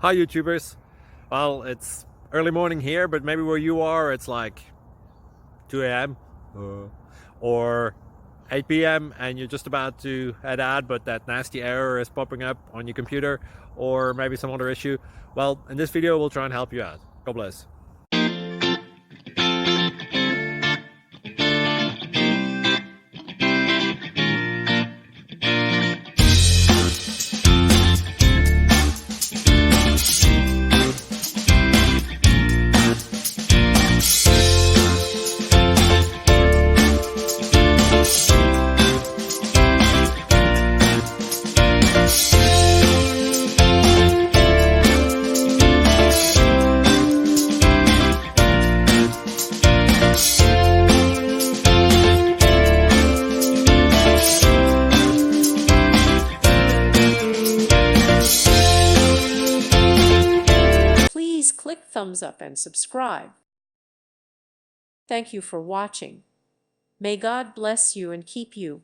Hi YouTubers. Well, it's early morning here, but maybe where you are it's like 2 a.m. Or 8 p.m. and you're just about to head out, but that nasty error is popping up on your computer, or maybe some other issue. Well, in this video we'll try and help you out. God bless. Please click thumbs up and subscribe. Thank you for watching. May God bless you and keep you.